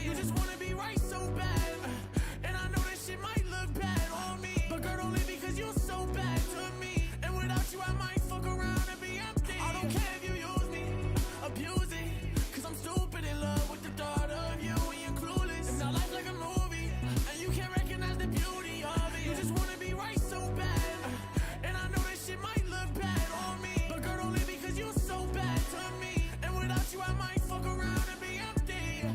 You just wanna be right so bad, and I know that shit might look bad on me, but girl, don't leave me cause you're so bad to me. And without you I might fuck around and be empty. I don't care if you use me, abuse it, cause I'm stupid in love with the thought of you and you're clueless. And now life's like a movie, and you can't recognize the beauty of it. You just wanna be right so bad, and I know that shit might look bad on me, but girl, don't leave me cause you're so bad to me. And without you I might fuck around and be empty.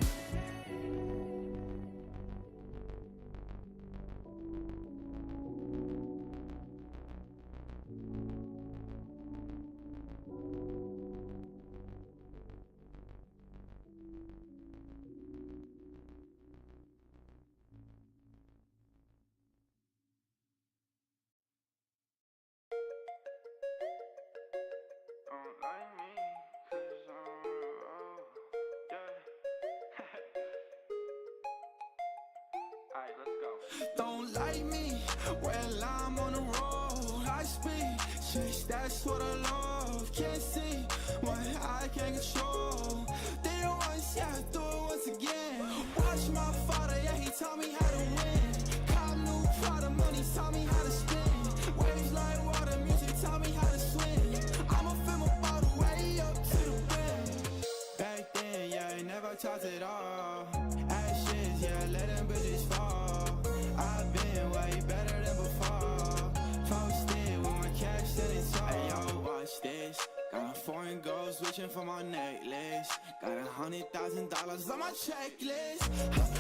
Don't like me, 'cause I'm on the road, yeah. Alright, let's go. Don't like me, well I'm on the road, high speed, chase, that's what I love. Can't see what I can't control. Did it once, yeah, I do it once again. Watch my father, yeah, he taught me how to win. Cop new Prada, money taught me how to spin. Waves like water, music taught me how to swim. I'ma fill my bottle way up to the brim. Back then, yeah, I never talked at all. Ashes, yeah, let them bitches fall. I've been way better than before. Posted with my cash that it's all. Hey yo, watch this. Got foreign girls wishing for my necklace. Got $100,000 on my checklist.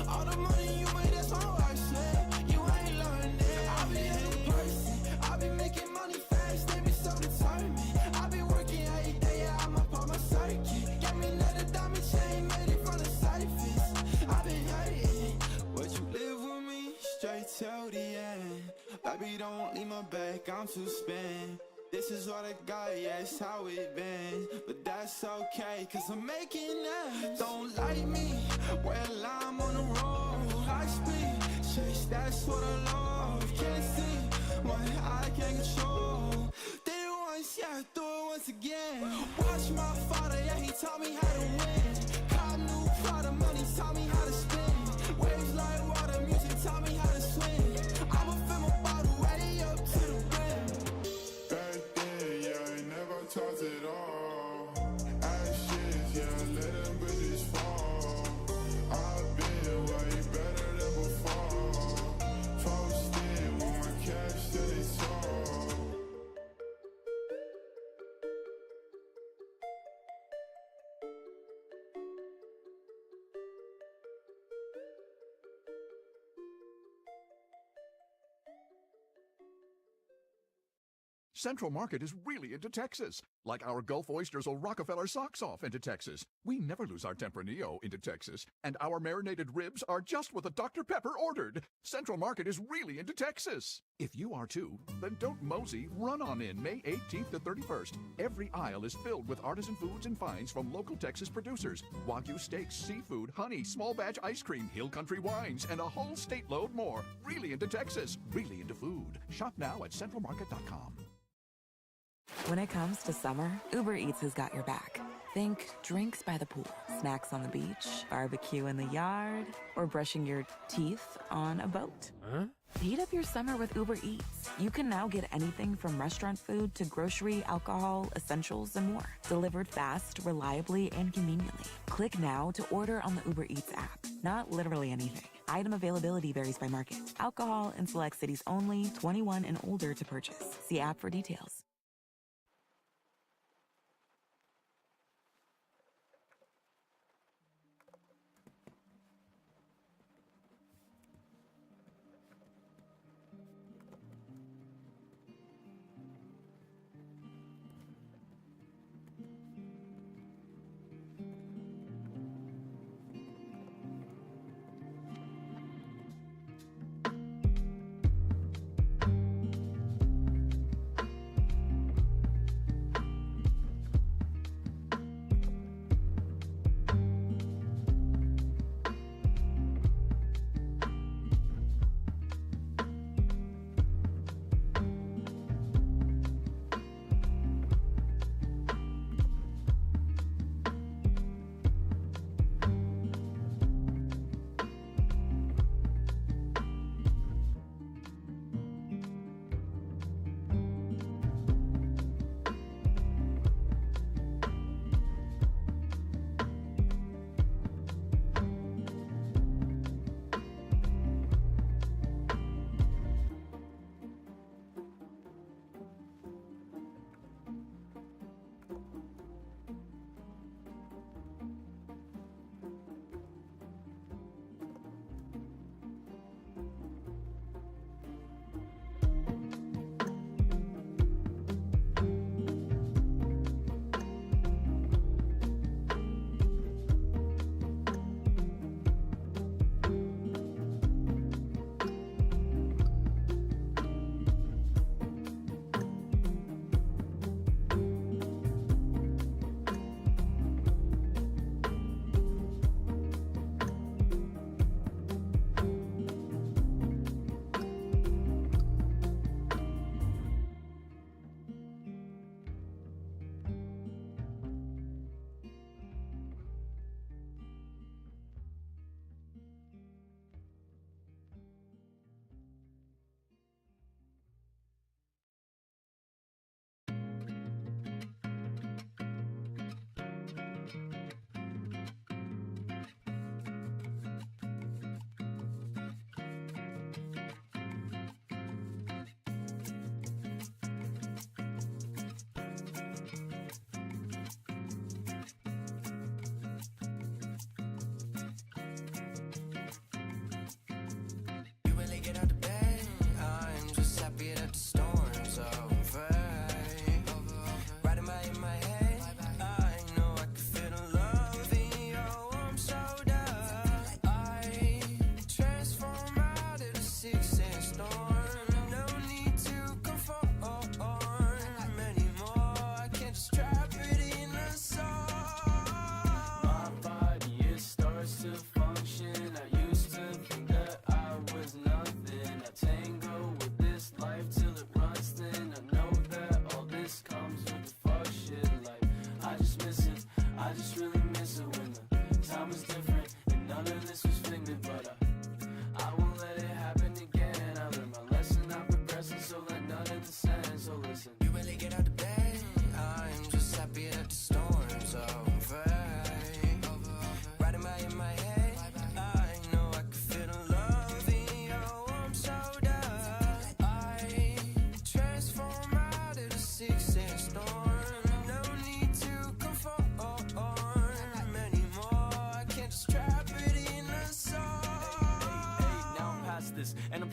All the money you made, that's my worship. You ain't learning. I be a new person. I be making money fast. They be so determined. I be working every day. Yeah, I'm up on my circuit. Get me another diamond chain, made it from the surface. I been hurting. Would you live with me straight till the end? Baby, don't leave my back. I'm too spent. This is what I got, yeah, it's how it been. But that's okay, cause I'm making ends. Don't like me, well I'm on the road, high speed, chase, that's what I love. Can't see what I can't control. Did it once, yeah, I do it once again. Watch my father, yeah, he taught me how to win. Cop new Prada, money taught me how to spin. Waves like water, music taught me how to swim. I'ma fill my bottle way up to the brim. Toss it all. Ashes, yeah, let them bitches fall. I've been way better than before. Posted with my cash that it's all. Central Market is really into Texas. Like our Gulf oysters or Rockefeller socks off into Texas. We never lose our Tempranillo into Texas. And our marinated ribs are just what the Dr. Pepper ordered. Central Market is really into Texas. If you are too, then don't mosey, run on in May 18th to 31st. Every aisle is filled with artisan foods and finds from local Texas producers. Wagyu steaks, seafood, honey, small batch ice cream, hill country wines, and a whole state load more. Really into Texas, really into food. Shop now at centralmarket.com. When it comes to summer, Uber Eats has got your back. Think drinks by the pool, snacks on the beach, barbecue in the yard, or brushing your teeth on a boat. Heat up your summer with Uber Eats. You can now get anything from restaurant food to grocery, alcohol, essentials, and more. Delivered fast, reliably, and conveniently. Click now to order on the Uber Eats app. Not literally anything. Item availability varies by market. Alcohol in select cities only, 21 and older to purchase. See app for details.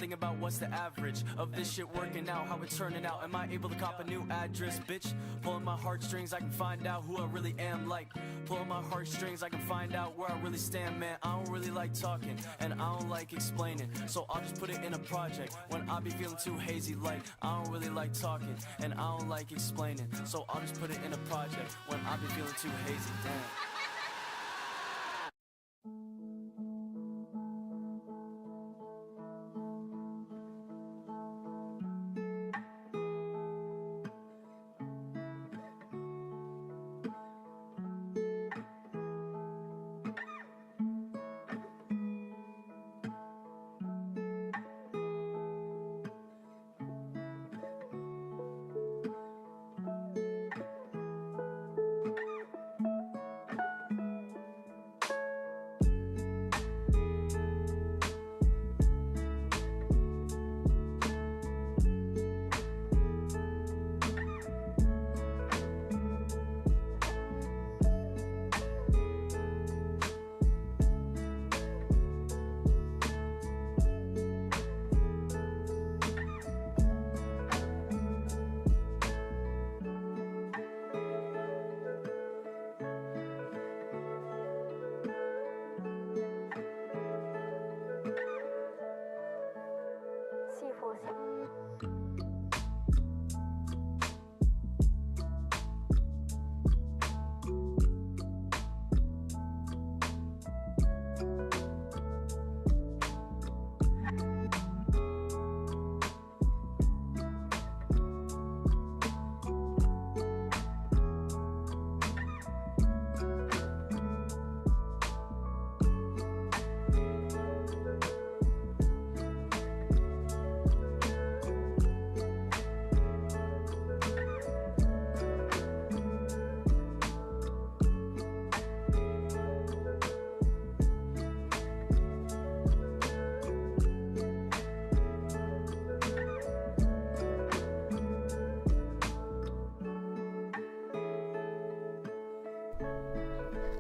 thinking about what's the average of this shit working out, how it's turning out. Am I able to cop a new address, bitch? Pulling my heartstrings, I can find out who I really am. Like, pulling my heartstrings, I can find out where I really stand, man. I don't really like talking, and I don't like explaining, so I'll just put it in a project when I be feeling too hazy. Like, I don't really like talking, and I don't like explaining, so I'll just put it in a project when I be feeling too hazy. Damn.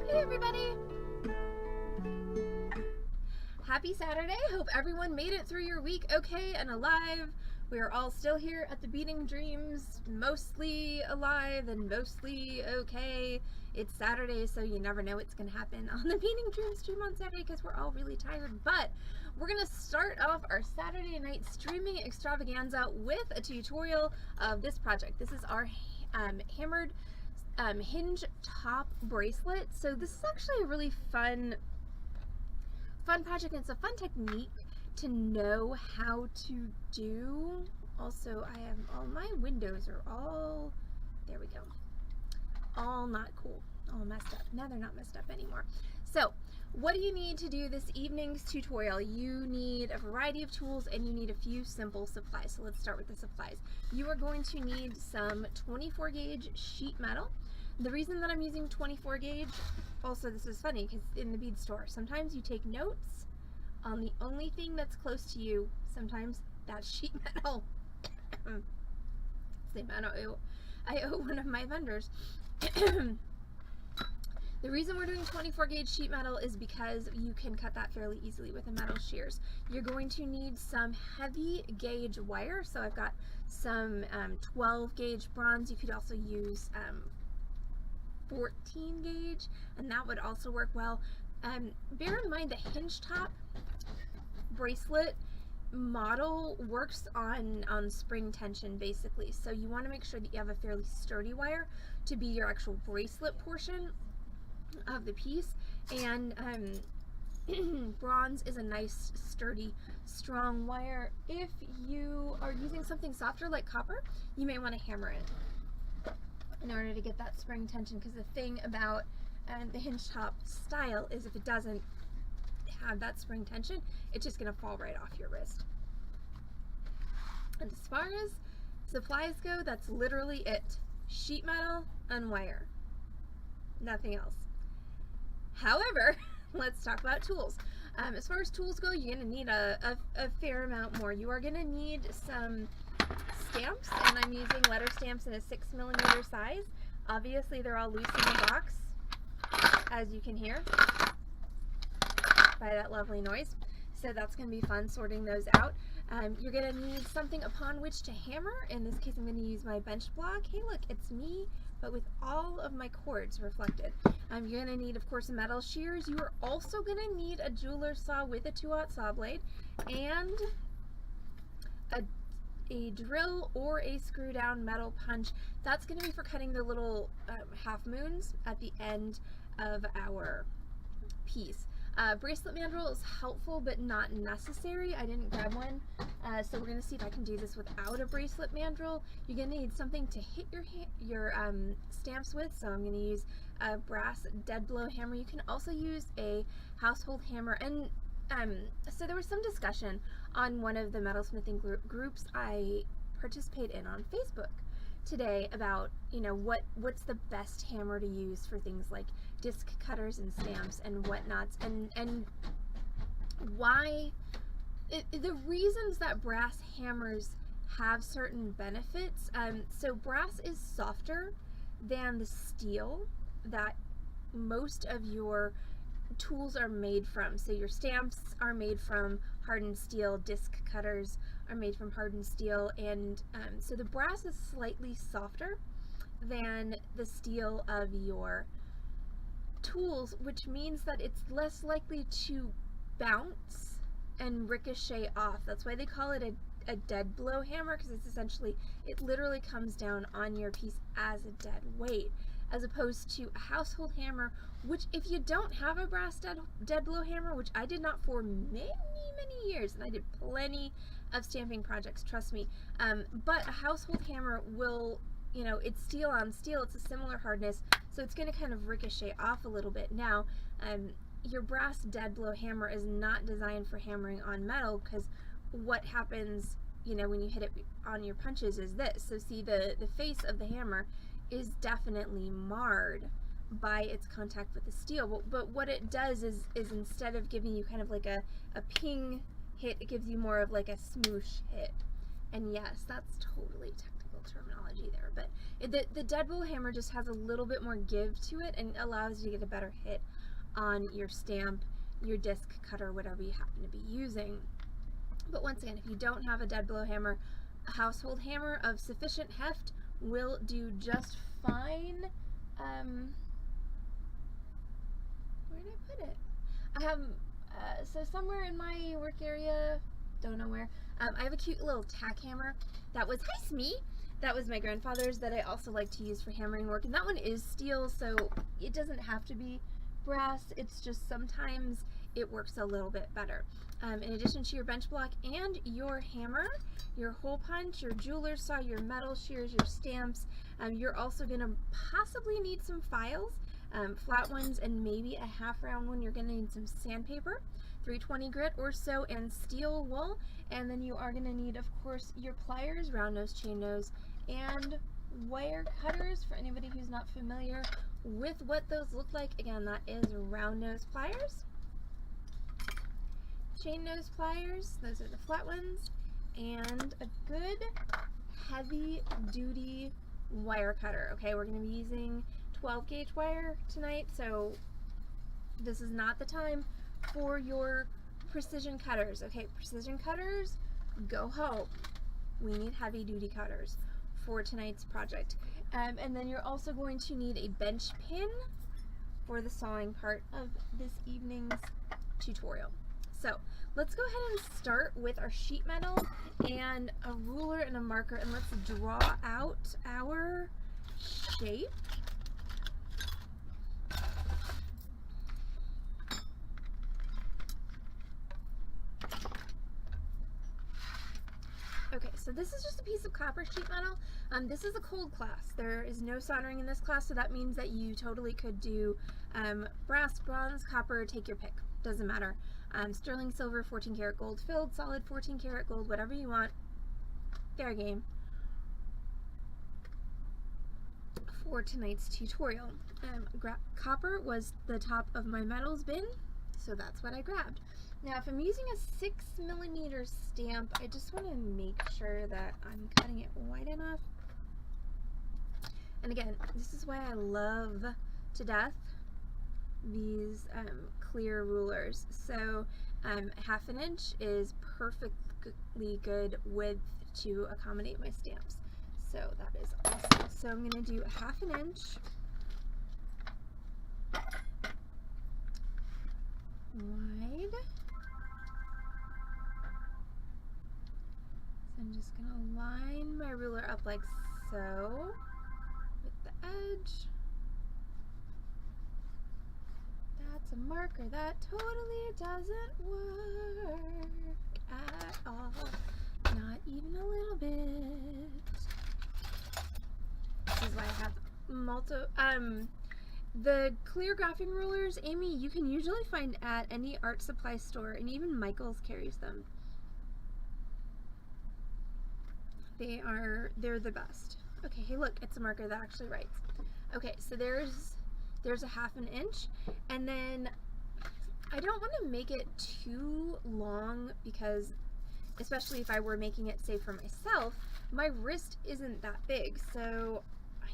Hey everybody! Happy Saturday! Hope everyone made it through your week okay and alive. We are all still here at the Beading Dreams, mostly alive and mostly okay. It's Saturday, so you never know what's going to happen on the Beading Dreams stream on Saturday because we're all really tired. But we're going to start off our Saturday night streaming extravaganza with a tutorial of this project. This is our hammered Hinge top bracelet. So this is actually a really fun project. It's a fun technique to know how to do. Also, I have all my windows are all, there we go, all not cool, all messed up. Now they're not messed up anymore. So what do you need to do this evening's tutorial? You need a variety of tools and you need a few simple supplies. So let's start with the supplies. You are going to need some 24 gauge sheet metal. The reason that I'm using 24 gauge, also this is funny because in the bead store, sometimes you take notes on the only thing that's close to you. Sometimes that's sheet metal. Same, I owe one of my vendors. The reason we're doing 24 gauge sheet metal is because you can cut that fairly easily with a metal shears. You're going to need some heavy gauge wire. So I've got some 12 gauge bronze. You could also use 14 gauge, and that would also work well. Bear in mind the hinge top bracelet model works on spring tension basically, so you want to make sure that you have a fairly sturdy wire to be your actual bracelet portion of the piece, and bronze is a nice sturdy strong wire. If you are using something softer like copper, you may want to hammer it in order to get that spring tension, because the thing about the hinge top style is if it doesn't have that spring tension, it's just going to fall right off your wrist. And as far as supplies go, that's literally it. Sheet metal and wire. Nothing else. However, let's talk about tools. As far as tools go, you're going to need a fair amount more. You are going to need some stamps, and I'm using letter stamps in a 6mm size. Obviously they're all loose in the box, as you can hear by that lovely noise. So that's going to be fun sorting those out. You're going to need something upon which to hammer. In this case, I'm going to use my bench block. Hey, look, it's me, but with all of my cords reflected. You're going to need, of course, metal shears. You are also going to need a jeweler's saw with a 2/0 saw blade and a drill or a screw down metal punch. That's going to be for cutting the little half moons at the end of our piece. Bracelet mandrel is helpful but not necessary. I didn't grab one, so we're going to see if I can do this without a bracelet mandrel. You're going to need something to hit your stamps with, so I'm going to use a brass dead blow hammer. You can also use a household hammer, and so there was some discussion on one of the metalsmithing groups I participate in on Facebook today about, you know, what's the best hammer to use for things like disc cutters and stamps and whatnots, and why the reasons that brass hammers have certain benefits. So brass is softer than the steel that most of your tools are made from. So your stamps are made from hardened steel, disc cutters are made from hardened steel, and so the brass is slightly softer than the steel of your tools, which means that it's less likely to bounce and ricochet off. That's why they call it a dead blow hammer, because it's essentially, it literally comes down on your piece as a dead weight, as opposed to a household hammer, which if you don't have a brass dead blow hammer, which I did not for many years, and I did plenty of stamping projects, trust me, but a household hammer will, you know, it's steel on steel, it's a similar hardness, so it's going to kind of ricochet off a little bit. Now, your brass dead blow hammer is not designed for hammering on metal, because what happens, you know, when you hit it on your punches is this. So see, the face of the hammer is definitely marred by its contact with the steel, but what it does is instead of giving you kind of like a ping hit, it gives you more of like a smoosh hit. And yes, that's totally technical terminology there, but the dead blow hammer just has a little bit more give to it and allows you to get a better hit on your stamp, your disc cutter, whatever you happen to be using. But once again, if you don't have a dead blow hammer, a household hammer of sufficient heft will do just fine. Where did I put it? I have, so somewhere in my work area, don't know where, I have a cute little tack hammer that was, hi Smee! That was my grandfather's, that I also like to use for hammering work, and that one is steel, so it doesn't have to be brass, it's just sometimes it works a little bit better. In addition to your bench block and your hammer, your hole punch, your jeweler's saw, your metal shears, your stamps, you're also going to possibly need some files, flat ones and maybe a half round one. You're going to need some sandpaper, 320 grit or so, and steel wool, and then you are going to need, of course, your pliers, round nose, chain nose, and wire cutters. For anybody who's not familiar with what those look like, again, that is round nose pliers, chain nose pliers, those are the flat ones, and a good heavy duty wire cutter. Okay, we're going to be using 12 gauge wire tonight, so this is not the time for your precision cutters. Okay, precision cutters, go home. We need heavy duty cutters for tonight's project. And then you're also going to need a bench pin for the sawing part of this evening's tutorial. So let's go ahead and start with our sheet metal and a ruler and a marker, and let's draw out our shape. Okay, so this is just a piece of copper sheet metal. This is a cold class. There is no soldering in this class, so that means that you totally could do brass, bronze, copper, take your pick. Doesn't matter. Sterling silver, 14 karat gold filled, solid 14 karat gold, whatever you want. Fair game for tonight's tutorial. Copper was the top of my metals bin, so that's what I grabbed. Now, if I'm using a 6mm stamp, I just want to make sure that I'm cutting it wide enough. And again, this is why I love to death these clear rulers. So 1/2 inch is perfectly good width to accommodate my stamps. So that is awesome. So I'm going to do 1/2 inch wide. So I'm just going to line my ruler up like so with the edge. That's a marker that totally doesn't work at all. Not even a little bit. This is why I have the clear graphing rulers, Amy, you can usually find at any art supply store, and even Michael's carries them. They're the best. Okay, hey look, it's a marker that actually writes. Okay, so there's a 1/2 inch, and then I don't want to make it too long because, especially if I were making it, say, for myself, my wrist isn't that big, so I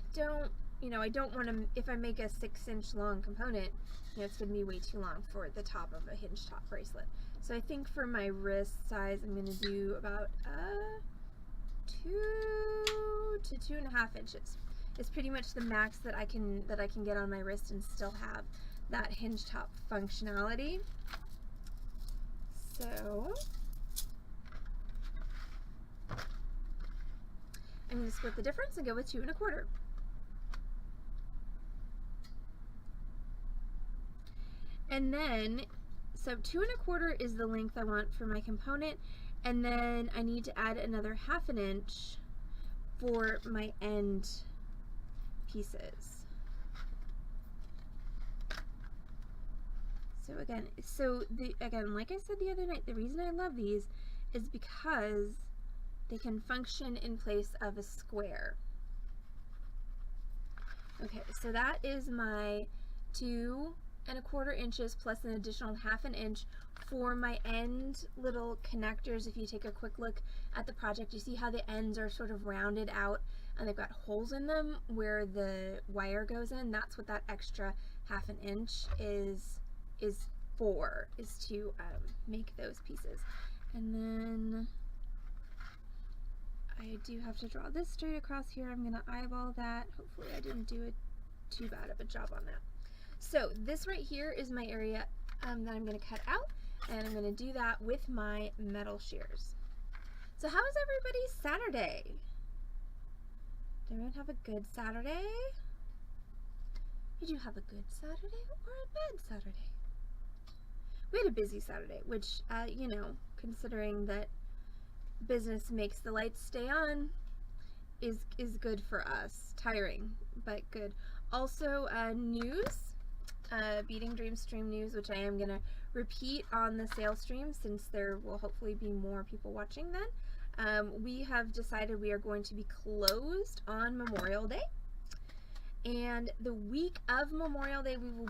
don't want to, if I make a 6-inch long component, it's going to be way too long for the top of a hinge top bracelet. So I think for my wrist size, I'm going to do about 2 to 2.5 inches. It's pretty much the max that I can get on my wrist and still have that hinge top functionality. So I'm going to split the difference and go with 2 1/4. And then, so 2 1/4 is the length I want for my component, and then I need to add another 1/2 inch for my end pieces. So again, like I said the other night, the reason I love these is because they can function in place of a square. Okay, so that is my 2 1/4 inches plus an additional 1/2 inch for my end little connectors. If you take a quick look at the project, you see how the ends are sort of rounded out and they've got holes in them where the wire goes in. That's what that extra 1/2 inch is for, is to make those pieces. And then I do have to draw this straight across here. I'm going to eyeball that. Hopefully I didn't do too bad of a job on that. So this right here is my area that I'm going to cut out, and I'm going to do that with my metal shears. So how was everybody's Saturday? Did everyone have a good Saturday? Did you have a good Saturday or a bad Saturday? We had a busy Saturday, which, considering that business makes the lights stay on, is good for us. Tiring, but good. Also, news, Beading Dream stream news, which I am going to repeat on the sales stream since there will hopefully be more people watching then. We have decided we are going to be closed on Memorial Day. And the week of Memorial Day, we will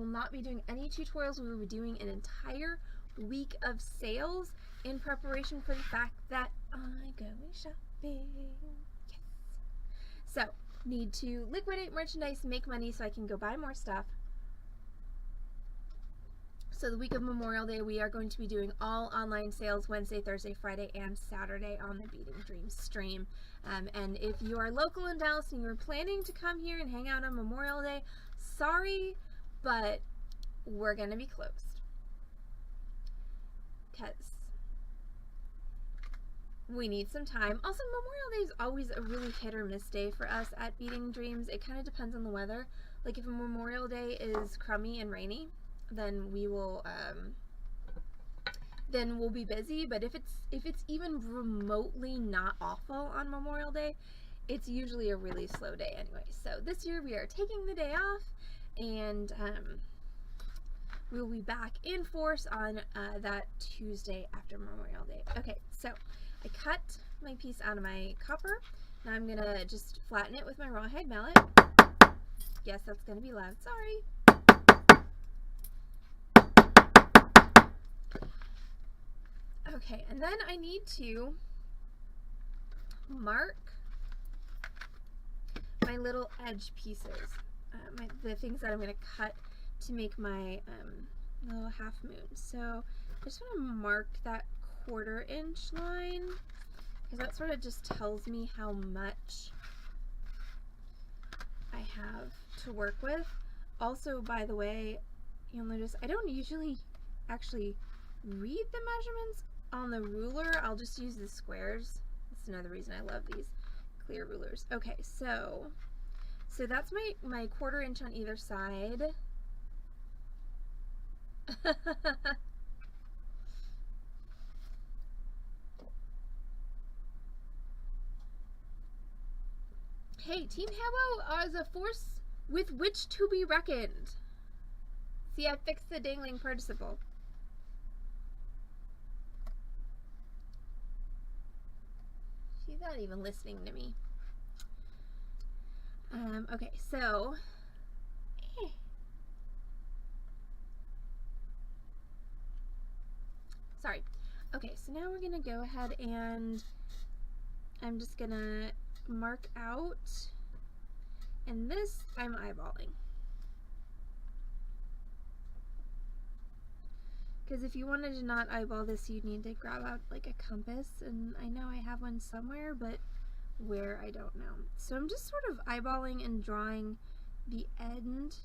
not be doing any tutorials. We will be doing an entire week of sales in preparation for the fact that I go shopping. Yes. So, need to liquidate merchandise, make money so I can go buy more stuff. So the week of Memorial Day, we are going to be doing all online sales Wednesday, Thursday, Friday, and Saturday on the Beading Dreams stream. And if you are local in Dallas and you're planning to come here and hang out on Memorial Day, sorry, but we're going to be closed. Because we need some time. Also, Memorial Day is always a really hit or miss day for us at Beading Dreams. It kind of depends on the weather. Like if a Memorial Day is crummy and rainy, then we'll be busy. But if it's even remotely not awful on Memorial Day, it's usually a really slow day anyway. So this year we are taking the day off, and we'll be back in force on that Tuesday after Memorial Day. Okay, so I cut my piece out of my copper. Now I'm gonna just flatten it with my rawhide mallet. Yes, that's gonna be loud, sorry. Okay, and then I need to mark my little edge pieces, the things that I'm going to cut to make my little half moon. So I just want to mark that 1/4 inch line because that sort of just tells me how much I have to work with. Also, by the way, you'll notice I don't usually actually read the measurements on the ruler. I'll just use the squares. That's another reason I love these clear rulers. Okay, so that's my 1/4 inch on either side. Hey, Team Habo is a force with which to be reckoned. See, I fixed the dangling participle. She's not even listening to me. Okay, so sorry. Okay, so now we're gonna go ahead and I'm just gonna mark out, and this I'm eyeballing. Because if you wanted to not eyeball this, you'd need to grab out like a compass, and I know I have one somewhere, but where I don't know. So I'm just sort of eyeballing and drawing the end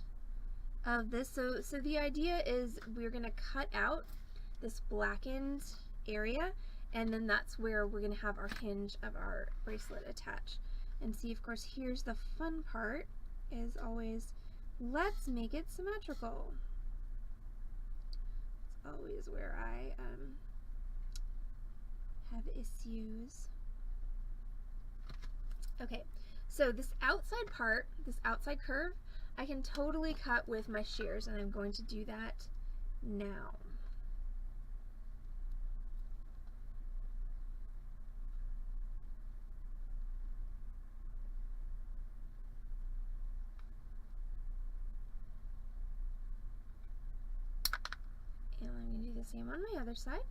of this. So the idea is we're gonna cut out this blackened area, and then that's where we're gonna have our hinge of our bracelet attached. And see, of course, here's the fun part, is always, let's make it symmetrical. It's always where I have issues. Okay, so this outside part, this outside curve, I can totally cut with my shears, and I'm going to do that now. And I'm going to do the same on my other side.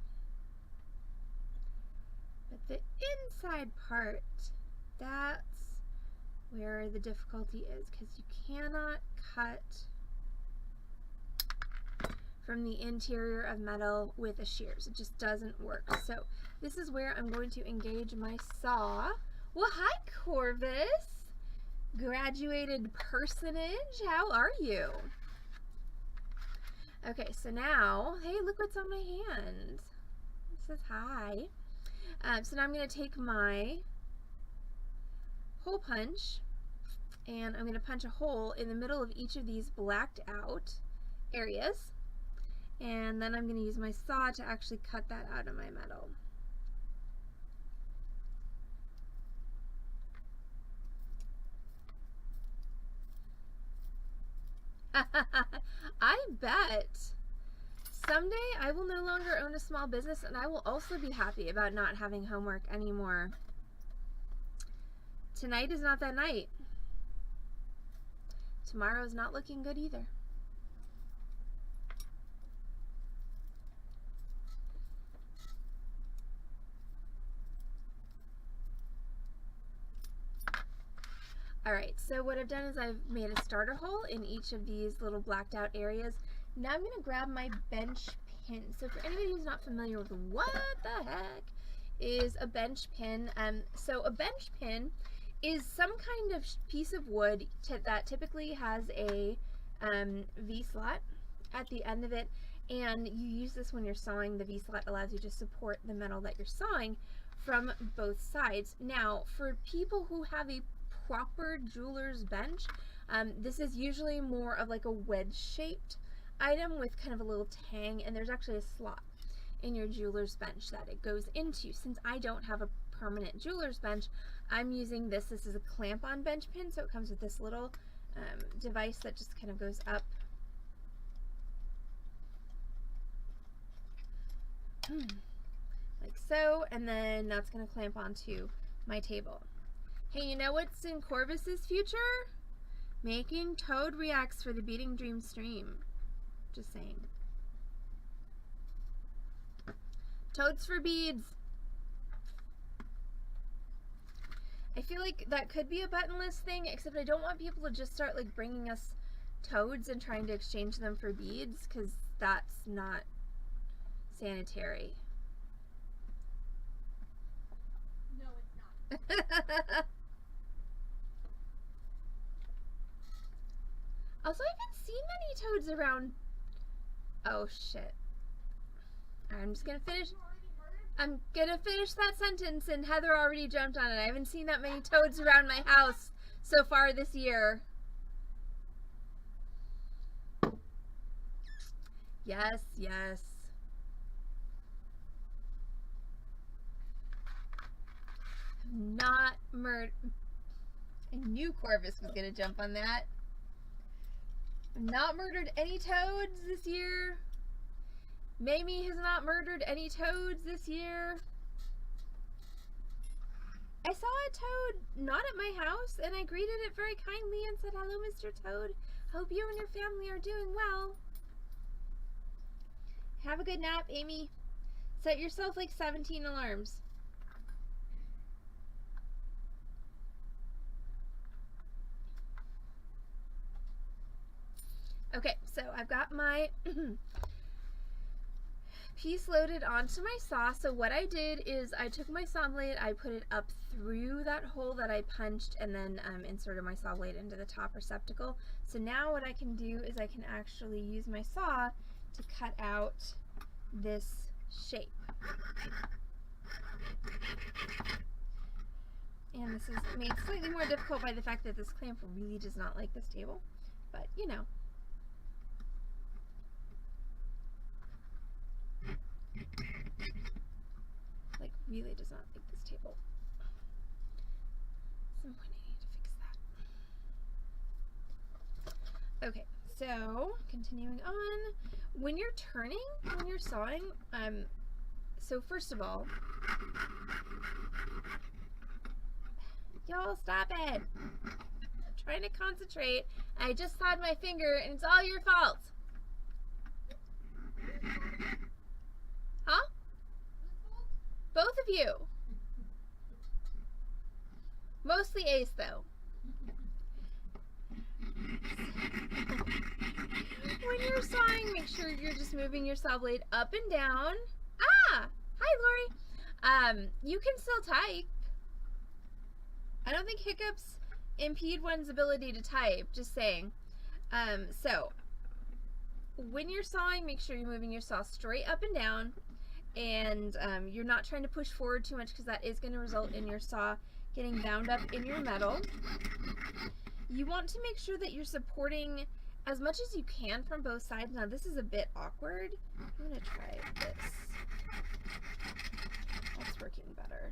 But the inside part, that's where the difficulty is, because you cannot cut from the interior of metal with a shears. It just doesn't work. So this is where I'm going to engage my saw. Well, hi Corvus, graduated personage, how are you? Okay, so now, hey, look what's on my hand. It says hi. So now I'm going to take my hole punch, and I'm going to punch a hole in the middle of each of these blacked out areas, and then I'm going to use my saw to actually cut that out of my metal. I bet someday I will no longer own a small business, and I will also be happy about not having homework anymore. Tonight is not that night. Tomorrow's not looking good either. Alright, so what I've done is I've made a starter hole in each of these little blacked out areas. Now I'm going to grab my bench pin. So for anybody who's not familiar with what the heck is a bench pin, so a bench pin is some kind of piece of wood that typically has a V-slot at the end of it, and you use this when you're sawing. The V-slot allows you to support the metal that you're sawing from both sides. Now, for people who have a proper jeweler's bench, this is usually more of like a wedge-shaped item with kind of a little tang, and there's actually a slot in your jeweler's bench that it goes into. Since I don't have a permanent jeweler's bench, I'm using this. This is a clamp-on bench pin, so it comes with this little device that just kind of goes up like so, and then that's going to clamp onto my table. Hey, you know what's in Corvus's future? Making Toad reacts for the Beading Dream stream. Just saying. Toads for beads. I feel like that could be a buttonless thing, except I don't want people to just start like bringing us toads and trying to exchange them for beads, because that's not sanitary. No, it's not. Also, I haven't seen many toads around. Oh shit. I'm just gonna finish. I'm gonna finish that sentence, and Heather already jumped on it. I haven't seen that many toads around my house so far this year. Yes, yes. Not murder. I knew Corvus was gonna jump on that. Not murdered any toads this year. Mamie has not murdered any toads this year. I saw a toad not at my house, and I greeted it very kindly and said, "Hello, Mr. Toad. Hope you and your family are doing well. Have a good nap, Amy. Set yourself like 17 alarms." Okay, so I've got my piece loaded onto my saw. So what I did is I took my saw blade, I put it up through that hole that I punched, and then inserted my saw blade into the top receptacle. So now what I can do is I can actually use my saw to cut out this shape. And this is made slightly more difficult by the fact that this clamp really does not like this table, but you know. Like, really does not like this table. At some point I need to fix that. Okay, so continuing on. When you're turning, when you're sawing, so first of all, y'all stop it. I'm trying to concentrate. I just sawed my finger and it's all your fault. Huh? Both of you. Mostly Ace, though. When you're sawing, make sure you're just moving your saw blade up and down. Ah! Hi, Lori. You can still type. I don't think hiccups impede one's ability to type, just saying. So, when you're sawing, make sure you're moving your saw straight up and down, and you're not trying to push forward too much because that is going to result in your saw getting bound up in your metal. You want to make sure that you're supporting as much as you can from both sides. Now this is a bit awkward. I'm going to try this. That's working better.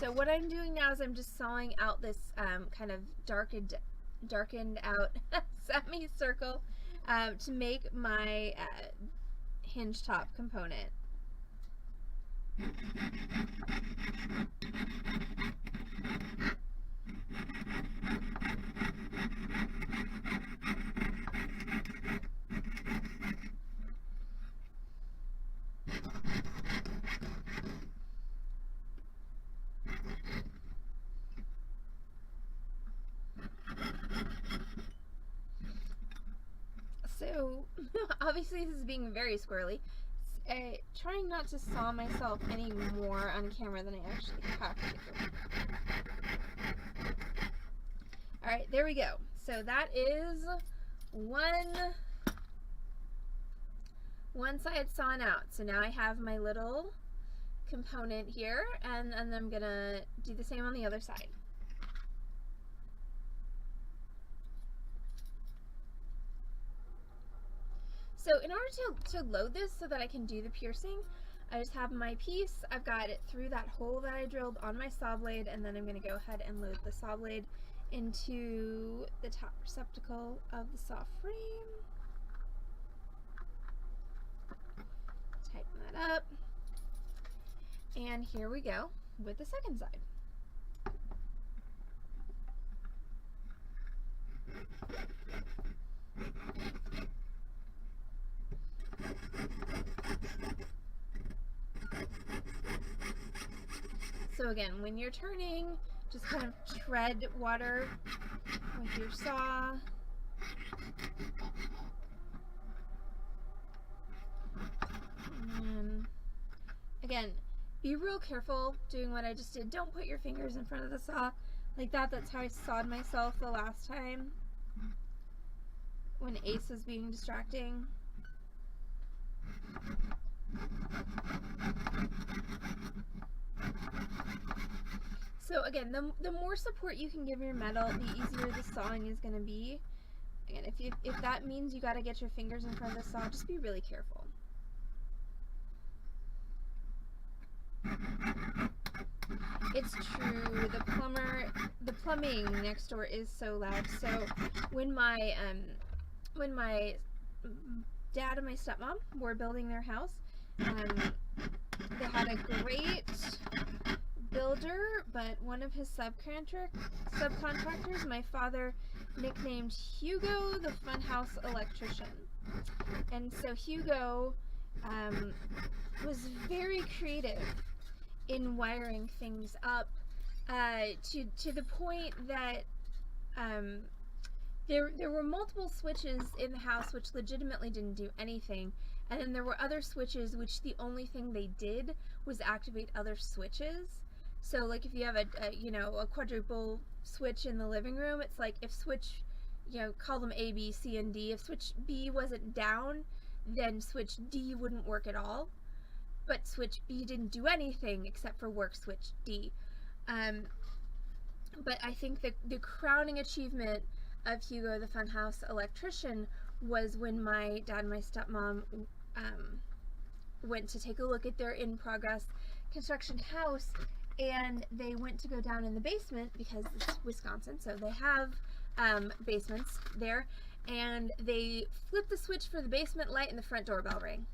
So what I'm doing now is I'm just sawing out this kind of darkened out semicircle to make my hinge top component. So, obviously this is being very squirrely. Trying not to saw myself any more on camera than I actually have to. Alright, there we go. So that is one side sawn out. So now I have my little component here, and I'm gonna do the same on the other side. So in order to load this so that I can do the piercing, I just have my piece. I've got it through that hole that I drilled on my saw blade, and then I'm going to go ahead and load the saw blade into the top receptacle of the saw frame. Tighten that up. And here we go with the second side. So again, when you're turning, just kind of tread water with your saw. Again, be real careful doing what I just did. Don't put your fingers in front of the saw like that. That's how I sawed myself the last time when Ace was being distracting. So again, the more support you can give your metal, the easier the sawing is going to be. Again, if that means you got to get your fingers in front of the saw, just be really careful. It's true. The plumbing next door is so loud. So when my dad and my stepmom were building their house, they had a great builder, but one of his subcontractors, my father nicknamed Hugo the Funhouse Electrician. And so Hugo was very creative in wiring things up to the point that there were multiple switches in the house which legitimately didn't do anything, and then there were other switches which the only thing they did was activate other switches. So like if you have a quadruple switch in the living room, it's like if switch, call them A, B, C, and D, if switch B wasn't down, then switch D wouldn't work at all. But switch B didn't do anything except for work switch D. But I think the crowning achievement of Hugo the Funhouse Electrician was when my dad and my stepmom went to take a look at their in-progress construction house, and they went to go down in the basement because it's Wisconsin, so they have basements there, and they flipped the switch for the basement light and the front doorbell rang.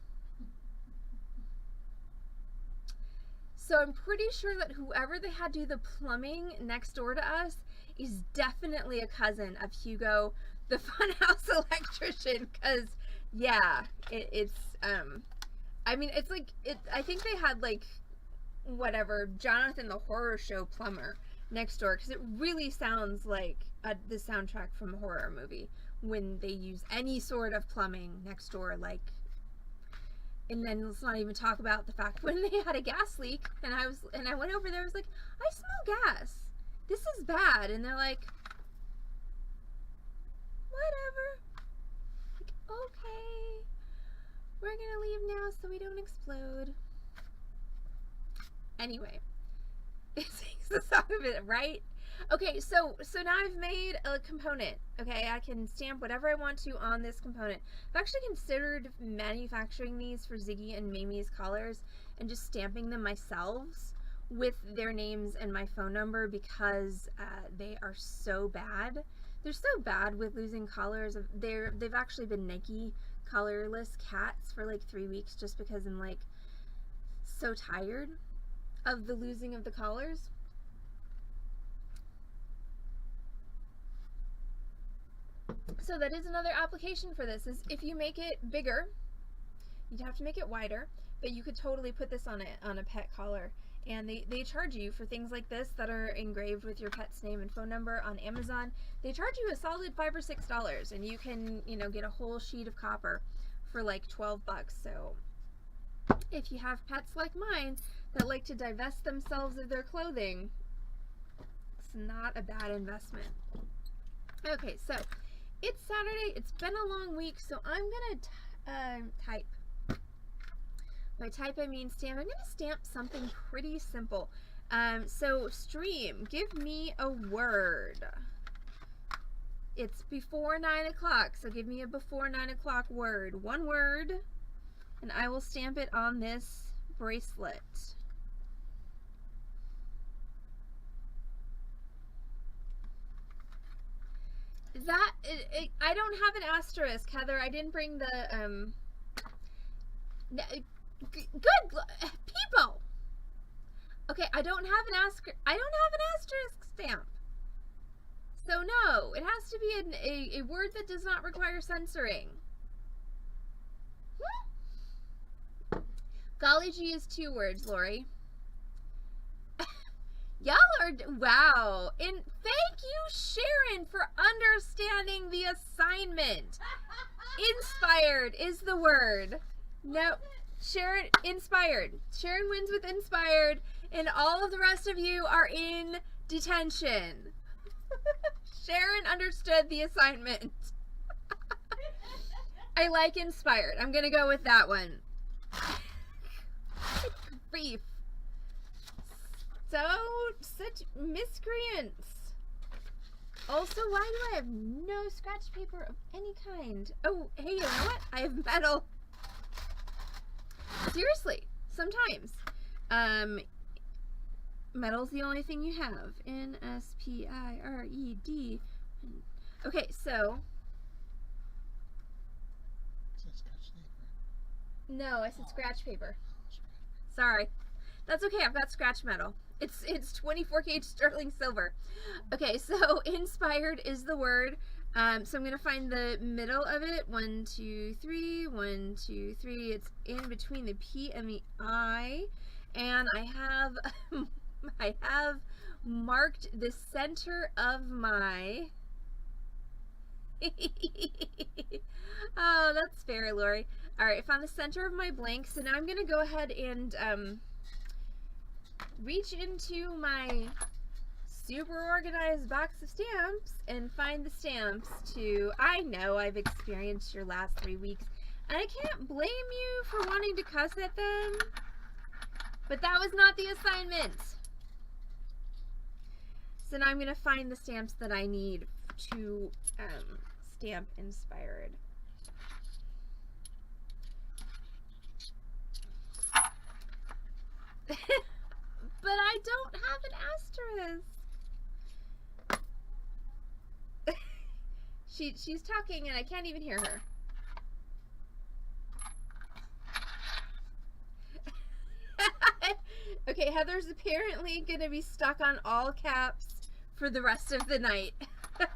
So I'm pretty sure that whoever they had do the plumbing next door to us is definitely a cousin of Hugo the Funhouse Electrician, because yeah, it's I mean, it's like I think they had like whatever Jonathan the Horror Show plumber next door, because it really sounds like the soundtrack from a horror movie when they use any sort of plumbing next door. Like, and then let's not even talk about the fact when they had a gas leak, and I went over there, I was like, I smell gas, this is bad, and they're like, whatever, like, okay, we're gonna leave now so we don't explode. Anyway, it takes the song of it, right? Okay, so now I've made a component. Okay, I can stamp whatever I want to on this component. I've actually considered manufacturing these for Ziggy and Mamie's collars and just stamping them myself with their names and my phone number, because they are so bad. They're so bad with losing collars. They've actually been Nike collarless cats for like 3 weeks just because I'm like so tired of the losing of the collars. So that is another application for this, is if you make it bigger, you'd have to make it wider, but you could totally put this on a pet collar. And they charge you for things like this that are engraved with your pet's name and phone number on Amazon. They charge you a solid $5 or $6, and you can, get a whole sheet of copper for like 12 bucks. So if you have pets like mine that like to divest themselves of their clothing, it's not a bad investment. Okay, so it's Saturday. It's been a long week, so I'm gonna type. By type I mean stamp. I'm gonna stamp something pretty simple. So stream, give me a word. It's before 9 o'clock, so give me a before 9 o'clock word. One word, and I will stamp it on this bracelet. I don't have an asterisk, Heather. I didn't bring the good people. Okay, I don't have an asterisk stamp. So no, it has to be a word that does not require censoring. Golly gee is 2 words, Lori. Y'all are, wow. And thank you, Sharon, for understanding the assignment. Inspired is the word. No, Sharon, inspired. Sharon wins with inspired, and all of the rest of you are in detention. Sharon understood the assignment. I like inspired. I'm gonna go with that one. Grief. So, such miscreants. Also, why do I have no scratch paper of any kind? Oh, hey, you know what? I have metal. Seriously, sometimes. Metal's the only thing you have. N-S-P-I-R-E-D. Okay, so. No, I said scratch paper. Sorry. That's okay, I've got scratch metal. It's 24K sterling silver. Okay, so inspired is the word. So I'm going to find the middle of it. 1, 2, 3. 1, 2, 3. It's in between the P and the I. And I have marked the center of my... Oh, that's fair, Lori. Alright, I found the center of my blank. So now I'm going to go ahead and reach into my super organized box of stamps and find the stamps to... I know I've experienced your last 3 weeks, and I can't blame you for wanting to cuss at them, but that was not the assignment. So now I'm going to find the stamps that I need to stamp inspired. But I don't have an asterisk. She's talking and I can't even hear her. Okay, Heather's apparently gonna be stuck on all caps for the rest of the night. But,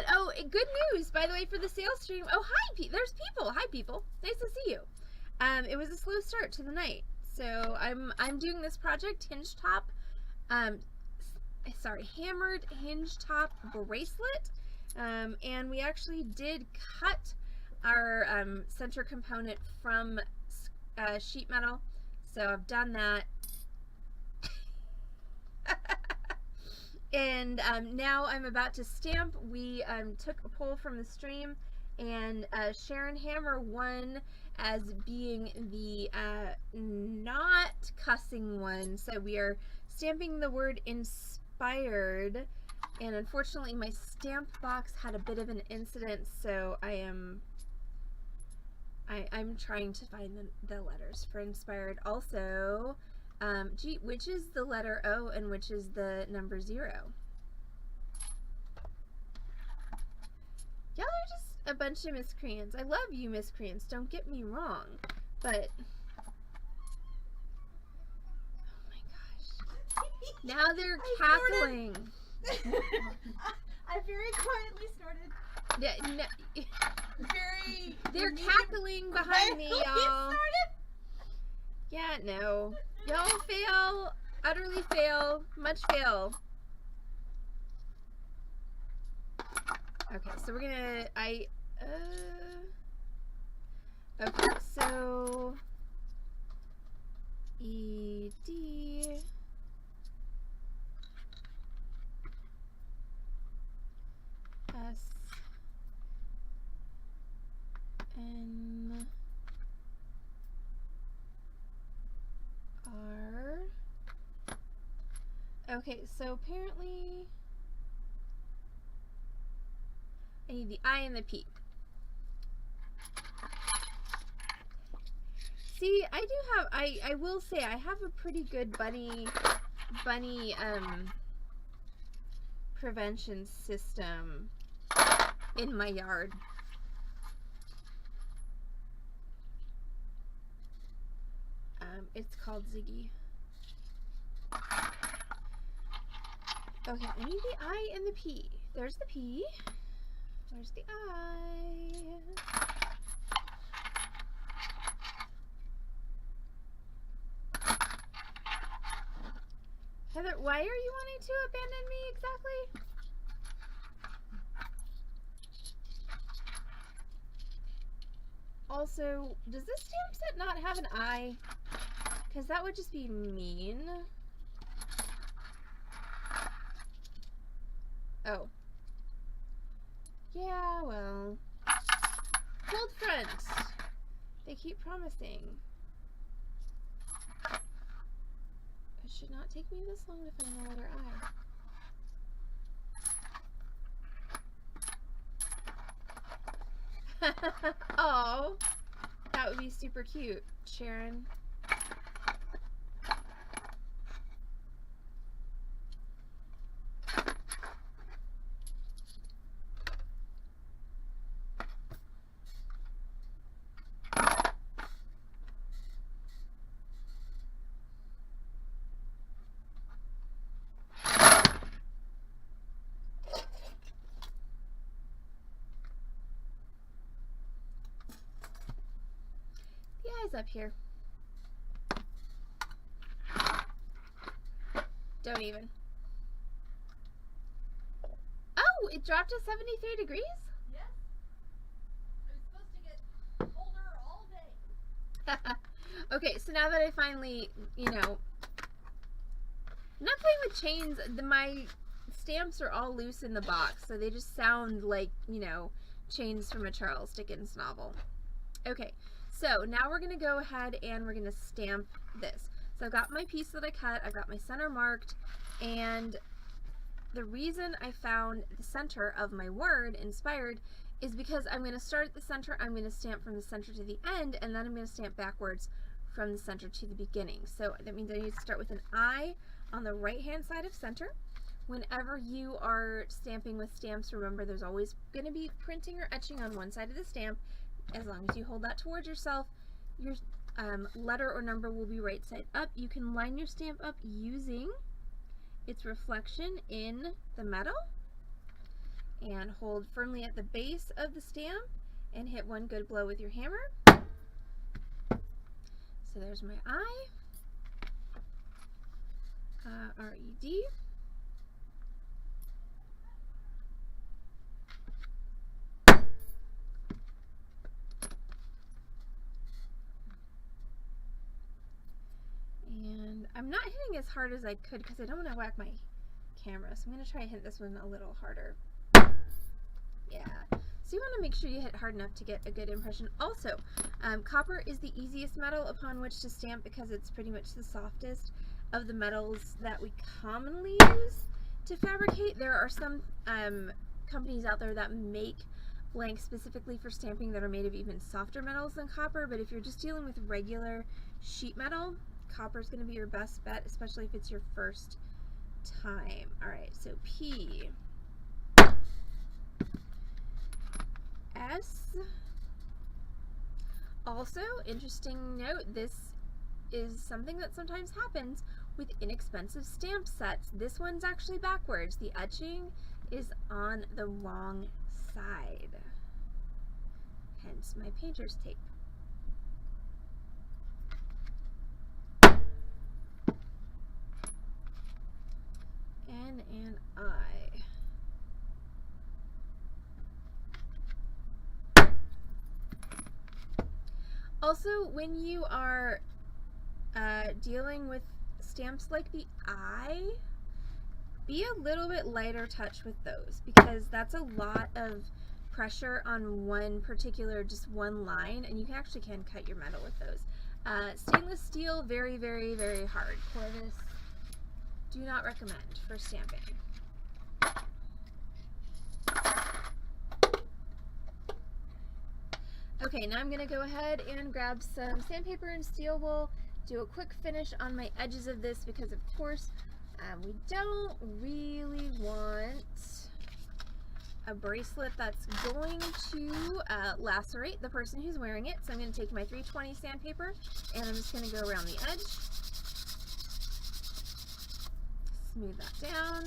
oh, good news, by the way, for the sales stream. Oh, hi, there's people. Hi, people. Nice to see you. It was a slow start to the night. So I'm doing this project, Hinge Top, hammered hinge top bracelet, and we actually did cut our center component from sheet metal, so I've done that. And now I'm about to stamp. We took a poll from the stream, and Sharon Hammer won as being the not cussing one. So we are stamping the word inspired, and unfortunately my stamp box had a bit of an incident, so I'm trying to find the letters for inspired. Also, gee, which is the letter O and which is the number 0? Y'all are just a bunch of miscreants. I love you miscreants, don't get me wrong, but oh my gosh. Now they're cackling. I very quietly snorted. Yeah, no, they're cackling behind me, y'all. Yeah, no. Y'all fail. Utterly fail. Much fail. Okay, so we're gonna, okay, so, E-D, S-N, R. Okay, so apparently I need the I and the P. See, I do have, I will say I have a pretty good bunny prevention system in my yard. It's called Ziggy. Okay, I need the I and the P. There's the P. Where's the I? Heather, why are you wanting to abandon me exactly? Also, does this stamp set not have an eye? Because that would just be mean. Oh. Yeah, well. Cold front. They keep promising. It should not take me this long to find the other eye. Oh, that would be super cute, Sharon. The eye's up here. Don't even. Oh, it dropped to 73 degrees? Yes. I was supposed to get colder all day. Okay, so now that I finally, you know, I'm not playing with chains. My stamps are all loose in the box, so they just sound like, you know, chains from a Charles Dickens novel. Okay, so now we're going to go ahead and we're going to stamp this. So I've got my piece that I cut, I've got my center marked, and the reason I found the center of my word inspired is because I'm going to start at the center, I'm going to stamp from the center to the end, and then I'm going to stamp backwards from the center to the beginning. So that means I need to start with an I on the right hand side of center. Whenever you are stamping with stamps, remember there's always going to be printing or etching on one side of the stamp. As long as you hold that towards yourself, your letter or number will be right side up. You can line your stamp up using its reflection in the metal and hold firmly at the base of the stamp and hit one good blow with your hammer. So there's my I, R-E-D. And I'm not hitting as hard as I could because I don't want to whack my camera, so I'm going to try and hit this one a little harder. Yeah. So you want to make sure you hit hard enough to get a good impression. Also, copper is the easiest metal upon which to stamp because it's pretty much the softest of the metals that we commonly use to fabricate. There are some companies out there that make blanks specifically for stamping that are made of even softer metals than copper, but if you're just dealing with regular sheet metal, copper is going to be your best bet, especially if it's your first time. Alright, so P, S. Also, interesting note, this is something that sometimes happens with inexpensive stamp sets. This one's actually backwards. The etching is on the wrong side. Hence my painter's tape. N and I. Also, when you are dealing with stamps like the I, be a little bit lighter touch with those because that's a lot of pressure on one particular, just one line, and you actually can cut your metal with those. Stainless steel, very, very, very hard. Corvus, do not recommend for stamping. Okay, now I'm going to go ahead and grab some sandpaper and steel wool, do a quick finish on my edges of this because, of course, we don't really want a bracelet that's going to lacerate the person who's wearing it. So I'm going to take my 320 sandpaper and I'm just going to go around the edge, smooth that down.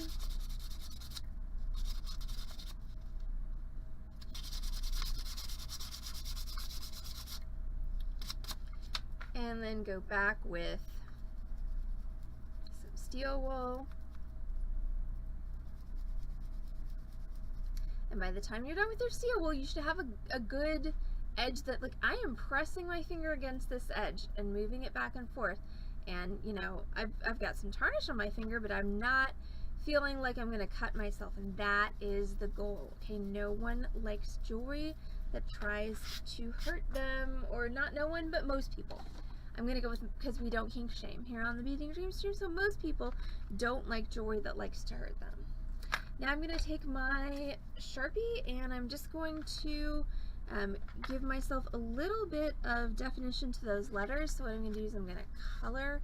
And then go back with some steel wool. And by the time you're done with your steel wool, you should have a good edge that, like, I am pressing my finger against this edge and moving it back and forth. And, you know, I've got some tarnish on my finger, but I'm not feeling like I'm gonna cut myself, and that is the goal. Okay, no one likes jewelry that tries to hurt them, or not no one, but most people. I'm gonna go with, because we don't kink shame here on the Beading Dream stream, so most people don't like jewelry that likes to hurt them. Now I'm gonna take my Sharpie and I'm just going to give myself a little bit of definition to those letters. So what I'm gonna do is I'm gonna color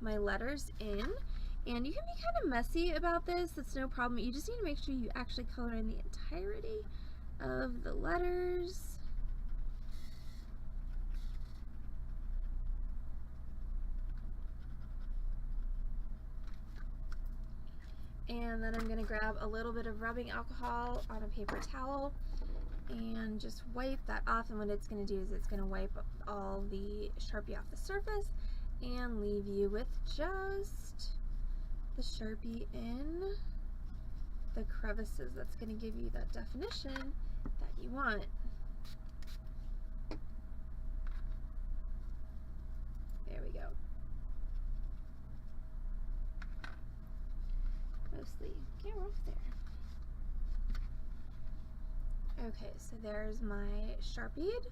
my letters in. And you can be kind of messy about this, that's no problem. You just need to make sure you actually color in the entirety of the letters. And then I'm going to grab a little bit of rubbing alcohol on a paper towel and just wipe that off. And what it's going to do is it's going to wipe all the Sharpie off the surface and leave you with just the Sharpie in the crevices. That's going to give you that definition that you want. There we go. Mostly get off there. Okay, so there's my Sharpied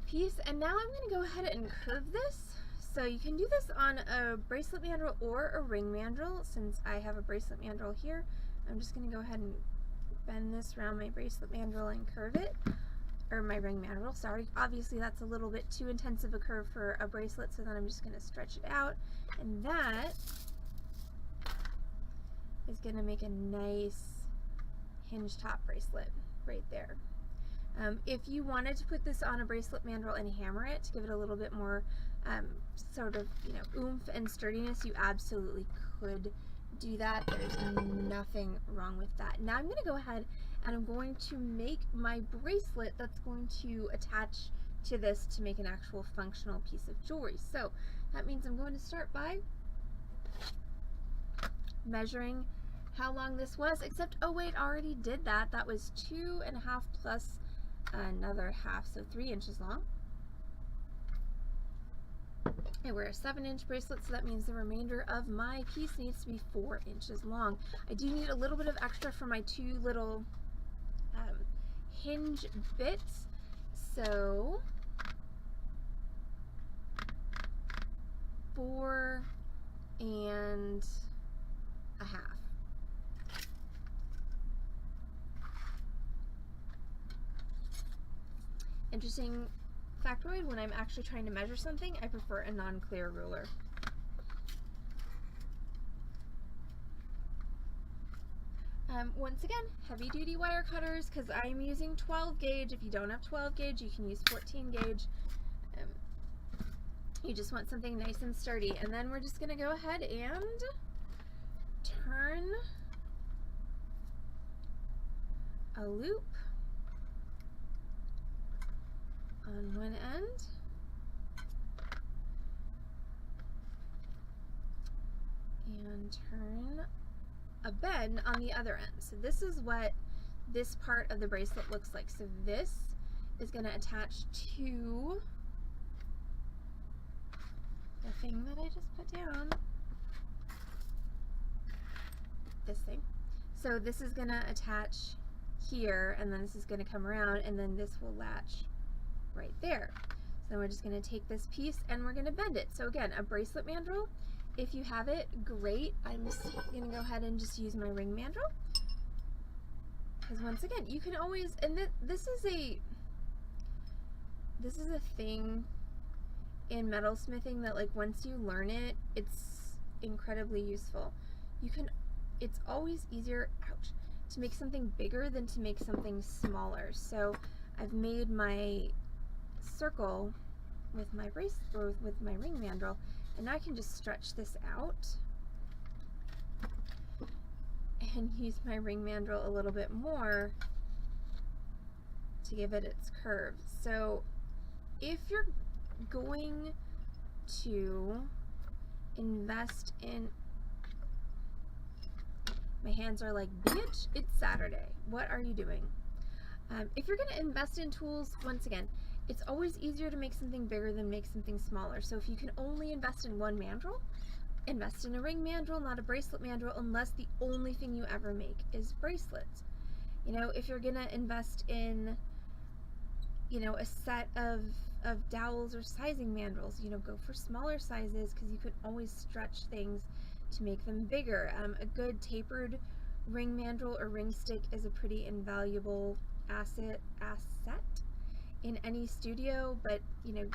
piece, and now I'm going to go ahead and curve this. So you can do this on a bracelet mandrel or a ring mandrel. Since I have a bracelet mandrel here, I'm just going to go ahead and bend this around my bracelet mandrel and curve it, or my ring mandrel, sorry. Obviously that's a little bit too intense of a curve for a bracelet, so then I'm just going to stretch it out, and that is going to make a nice hinge top bracelet right there. If you wanted to put this on a bracelet mandrel and hammer it to give it a little bit more sort of, you know, oomph and sturdiness, you absolutely could do that. There's nothing wrong with that. Now I'm going to go ahead and I'm going to make my bracelet that's going to attach to this to make an actual functional piece of jewelry. So that means I'm going to start by measuring how long this was, except, oh wait, I already did that. That was 2.5 plus another half, so 3 inches long. I wear a 7-inch bracelet, so that means the remainder of my piece needs to be 4 inches long. I do need a little bit of extra for my 2 little hinge bits, so 4 and a half. Interesting factoid, when I'm actually trying to measure something, I prefer a non-clear ruler. Once again, heavy duty wire cutters, because I'm using 12 gauge. If you don't have 12 gauge, you can use 14 gauge. You just want something nice and sturdy. And then we're just going to go ahead and turn a loop on one end and turn a bend on the other end. So this is what this part of the bracelet looks like. So this is going to attach to the thing that I just put down. This thing. So this is going to attach here, and then this is going to come around, and then this will latch right there. So then we're just going to take this piece and we're going to bend it. So again, a bracelet mandrel, if you have it, great. I'm just going to go ahead and just use my ring mandrel, because once again, you can always, and this is a thing in metalsmithing that, like, once you learn it, it's incredibly useful. It's always easier, ouch, to make something bigger than to make something smaller. So I've made my circle with my bracelet, or with my ring mandrel, and I can just stretch this out and use my ring mandrel a little bit more to give it its curve. So if you're going to invest in, my hands are like, bitch, it's Saturday, what are you doing? If you're going to invest in tools, once again, it's always easier to make something bigger than make something smaller. So if you can only invest in one mandrel, invest in a ring mandrel, not a bracelet mandrel, unless the only thing you ever make is bracelets. You know, if you're gonna invest in, you know, a set of dowels or sizing mandrels, you know, go for smaller sizes, because you can always stretch things to make them bigger. A good tapered ring mandrel or ring stick is a pretty invaluable asset in any studio. But you know,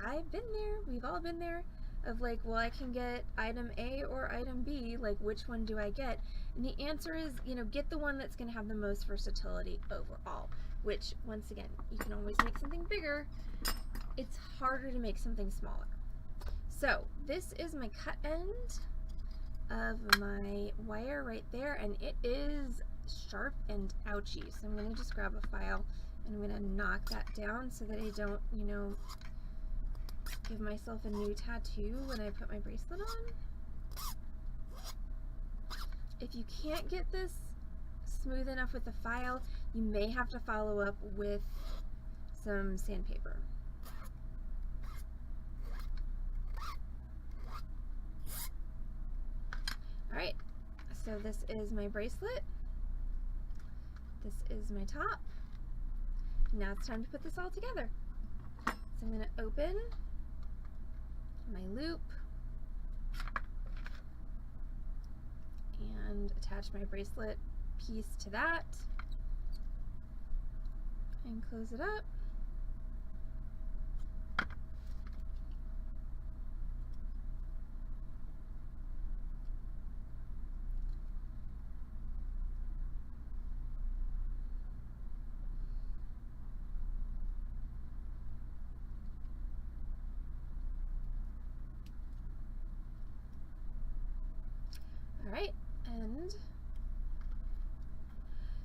I've been there, we've all been there, of like, well, I can get item A or item B, like which one do I get? And the answer is, you know, get the one that's going to have the most versatility overall, which once again, you can always make something bigger. It's harder to make something smaller. So this is my cut end of my wire right there, and it is sharp and ouchy. So I'm going to just grab a file and I'm going to knock that down so that I don't, you know, give myself a new tattoo when I put my bracelet on. If you can't get this smooth enough with the file, you may have to follow up with some sandpaper. Alright, so this is my bracelet. This is my top. Now it's time to put this all together. So I'm going to open my loop and attach my bracelet piece to that and close it up. Alright, and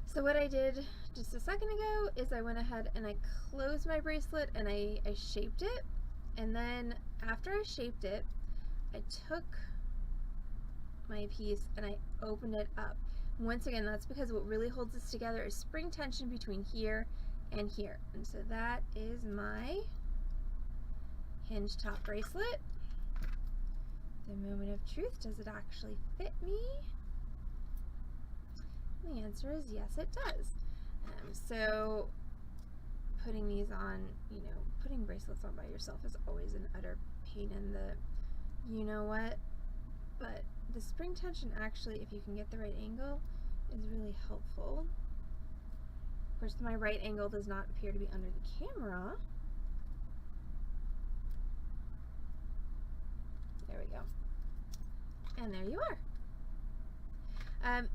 so what I did just a second ago is I went ahead and I closed my bracelet and I shaped it, and then after I shaped it, I took my piece and I opened it up. Once again, that's because what really holds this together is spring tension between here and here. And so that is my hinge top bracelet. The moment of truth, does it actually fit me? The answer is yes, it does. So putting these on, you know, putting bracelets on by yourself is always an utter pain in the you know what, but the spring tension actually, if you can get the right angle, is really helpful. Of course, my right angle does not appear to be under the camera. There we go. And there you are.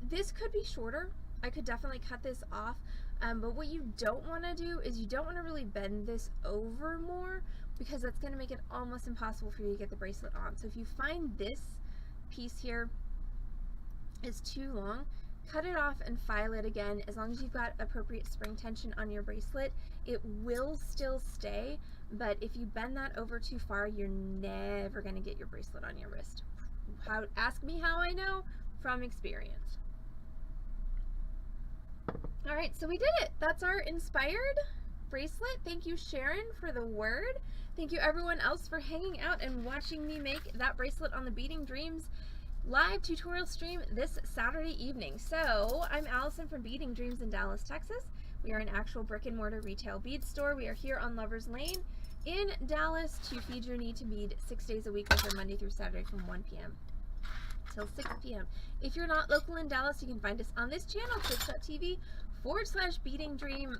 This could be shorter. I could definitely cut this off, but what you don't want to do is you don't want to really bend this over more, because that's going to make it almost impossible for you to get the bracelet on. So if you find this piece here is too long, cut it off and file it again. As long as you've got appropriate spring tension on your bracelet, it will still stay, but if you bend that over too far, you're never going to get your bracelet on your wrist. Ask me how I know? From experience. All right, so we did it. That's our inspired bracelet. Thank you, Sharon, for the word. Thank you, everyone else, for hanging out and watching me make that bracelet on the Beading Dreams live tutorial stream this Saturday evening. So I'm Allison from Beading Dreams in Dallas, Texas. We are an actual brick and mortar retail bead store. We are here on Lovers Lane in Dallas to feed your need to bead 6 days a week, with our Monday through Saturday from 1 p.m. till 6 p.m. If you're not local in Dallas, you can find us on this channel, twitch.tv/Beading Dream,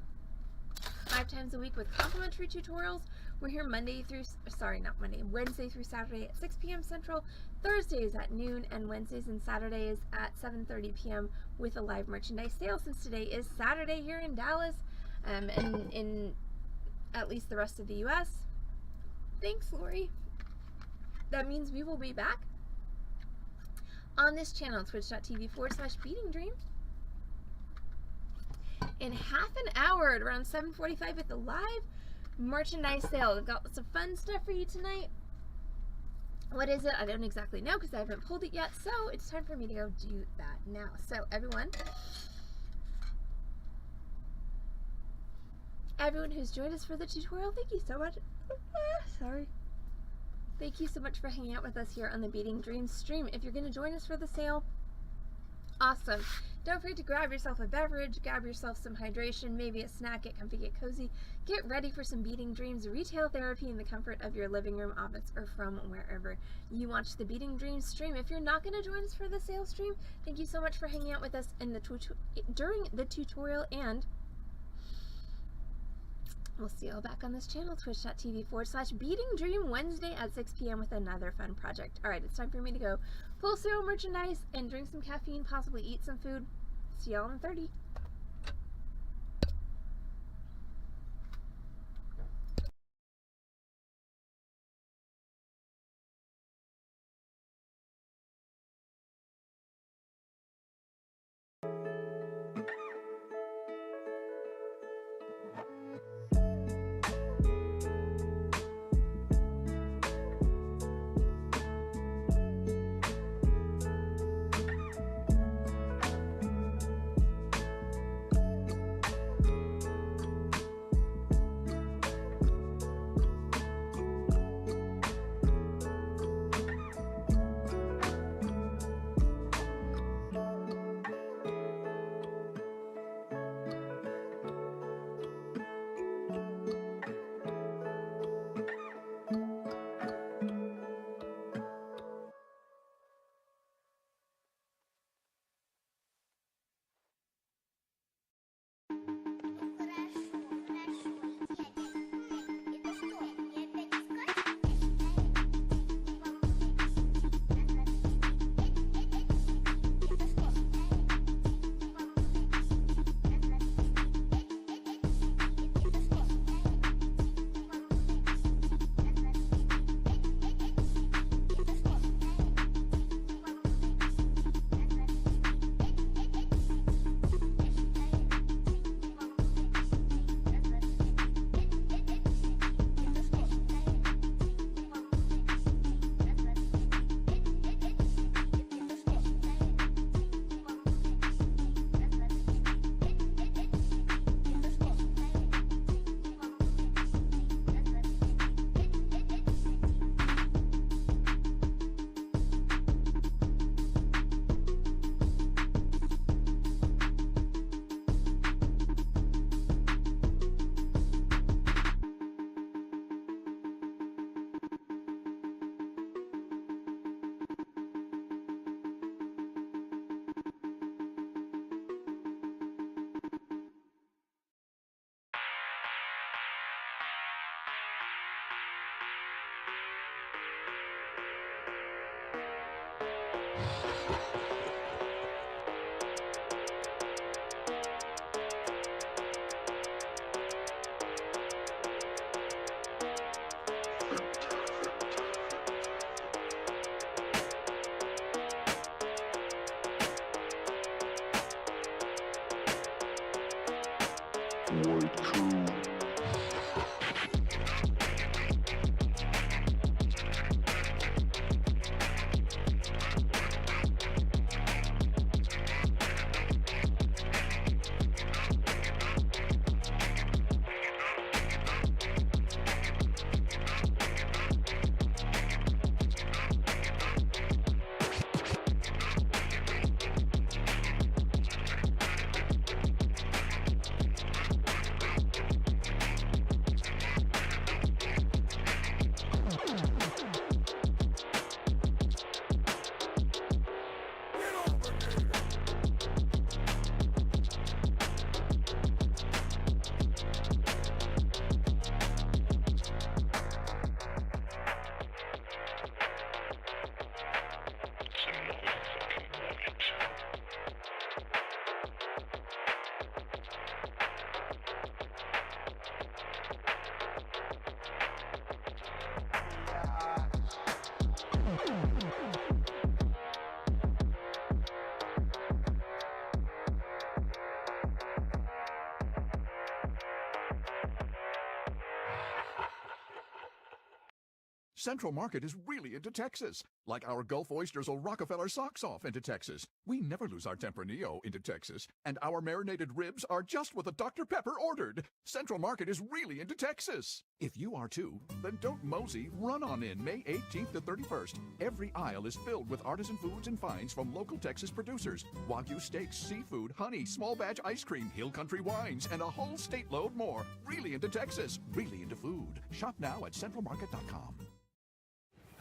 5 times a week with complimentary tutorials. We're here Wednesday through Saturday at 6 p.m. Central, Thursdays at noon, and Wednesdays and Saturdays at 7:30 p.m. with a live merchandise sale, since today is Saturday here in Dallas, and in at least the rest of the U.S. Thanks, Lori. That means we will be back on this channel, twitch.tv/Beading Dream, in half an hour at around 7:45 with the live merchandise sale. We've got some fun stuff for you tonight. What is it? I don't exactly know because I haven't pulled it yet, so it's time for me to go do that now. So everyone, everyone who's joined us for the tutorial, thank you so much. Sorry. Thank you so much for hanging out with us here on the Beading Dreams stream. If you're going to join us for the sale, awesome. Don't forget to grab yourself a beverage, grab yourself some hydration, maybe a snack, get comfy, get cozy. Get ready for some Beading Dreams retail therapy in the comfort of your living room, office, or from wherever you watch the Beading Dreams stream. If you're not going to join us for the sale stream, thank you so much for hanging out with us in the during the tutorial, and we'll see you all back on this channel, twitch.tv/Beading Dream Wednesday at 6 p.m. with another fun project. Alright, it's time for me to go pull sale merchandise and drink some caffeine, possibly eat some food. See y'all in 30. Central Market is really into Texas, like our Gulf oysters will Rockefeller socks off into Texas. We never lose our Tempranillo into Texas, and our marinated ribs are just what the Dr. Pepper ordered. Central Market is really into Texas. If you are too, then don't mosey, run on in May 18th to 31st. Every aisle is filled with artisan foods and finds from local Texas producers. Wagyu steaks, seafood, honey, small batch ice cream, hill country wines, and a whole state load more. Really into Texas, really into food. Shop now at centralmarket.com.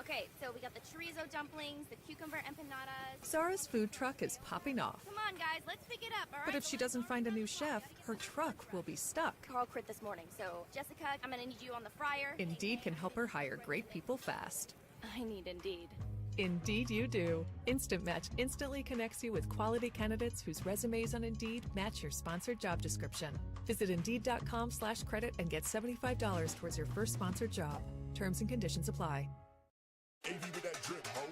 Okay, so we got the chorizo dumplings, the cucumber empanadas. Zara's food truck is popping off. Come on, guys, let's pick it up, all right? But if she doesn't find a new chef, her truck will be stuck. Carl quit this morning, so Jessica, I'm gonna need you on the fryer. Indeed can help her hire great people fast. I need Indeed. Indeed you do. Instant Match instantly connects you with quality candidates whose resumes on Indeed match your sponsored job description. Visit Indeed.com/credit and get $75 towards your first sponsored job. Terms and conditions apply. AV with that drip, ho.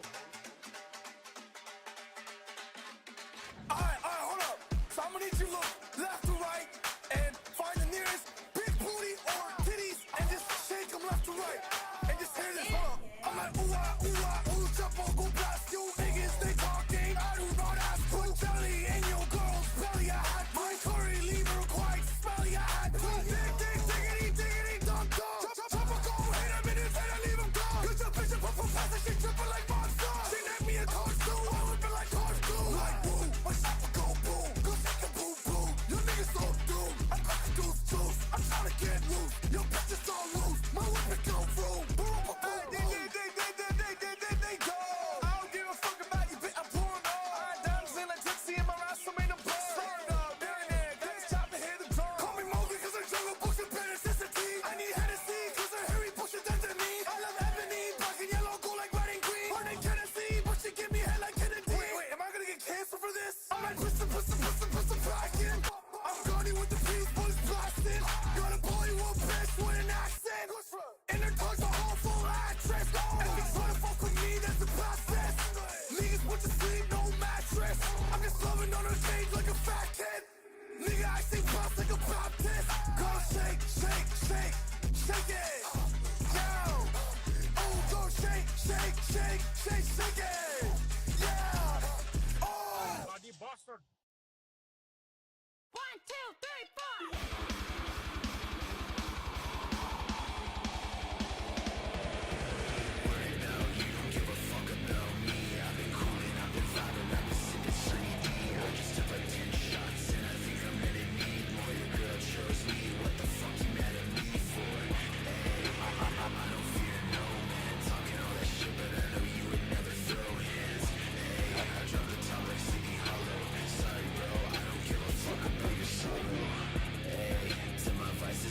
Alright, hold up. So I'm gonna need you to look left to right and find the nearest big booty or titties and just shake them left to right. And just hear this, hold up. I'm like, ooh, jump on, go blast you niggas, they talking. I do not ask who. Jelly in your girl's belly, I had my curry, leave her quite smelly, I had to. Diggity, dum, chop a go, hit him in his head and leave him gone. Cause your bitch, pass and she trippin' like monster. She named me a cartoon, I would be like cartoon. Like boom, my shot will go boom, go take a boom boom. Your niggas so doomed, I'm cracking juice. I'm trying to get loose, your bitch is all loose. My whip it go boom, boom, boom, boom. They go. I don't give a fuck about you, bitch, I'm pouring on. Diamonds in like Tootsie in my eyes, so made them burn. Start up, billionaire, dance chop to hear the drum. Call me Mowgli cause I'm jungle bush and better necessity. I need Hennessy cause I'm hairy bush and destiny. I love ebony, black and yellow, go like red and green. Born in Tennessee, but she give me head like Kennedy. Wait, am I gonna get canceled for this? I'm like, put some back in. I'm Gunny with the peace, but it's blasting. Got a Bollywood bitch with an accent. In her tongue's a whole full actress. If you try to fuck with me, that's the process. Niggas put to sleep, no mattress. I'm just loving on her stage like a fat kid. Nigga, I sing props like a Baptist. Girl, shake it. Yo. Oh, go shake it. Yeah. Oh. Bloody bastard. 1, 2, 3, 4.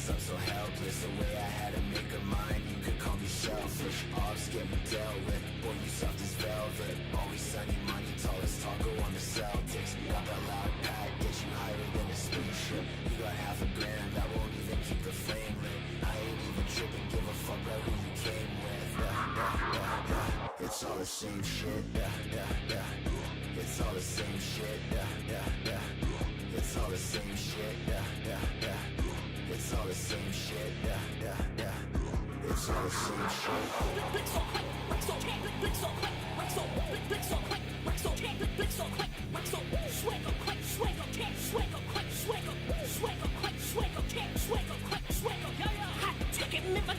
I'm so helpless, the way I had to make a mind. You could call me selfish, ops get me dealt with. Boy, you soft as velvet. Always sunny, money, tallest taco on the Celtics. Got that loud pack, get you higher than a spaceship. You got half a grand, that won't even keep the flame lit. I ain't even tripping, give a fuck about who you came with. It's all the same shit, It's all the same shit, It's all the same shit, It's all the same shit, It's all the same shit.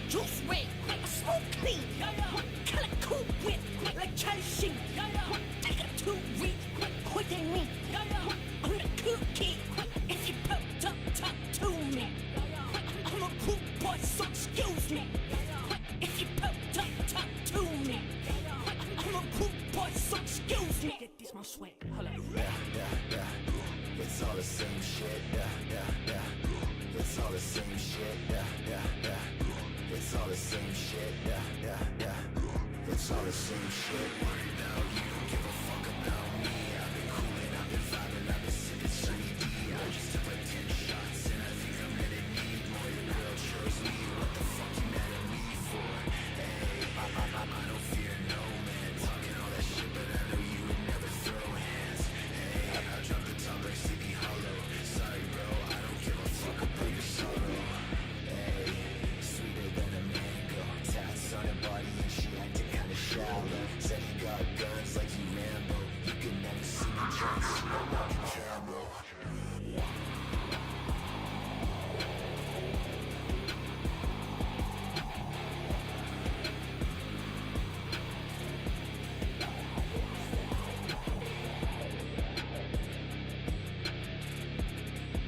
Juice red, I smoke clean, kinda cool with, like chasing, take it to read, quick than me, I'm the cookie, if you poked up, talk to me, I'm a cool boy, so excuse me, if you poked up, talk to me, I'm a cool boy, so excuse me, get this my sweat, hold up. It's all the same shit, It's all the same shit, It's all the same shit, It's all the same shit. Right now you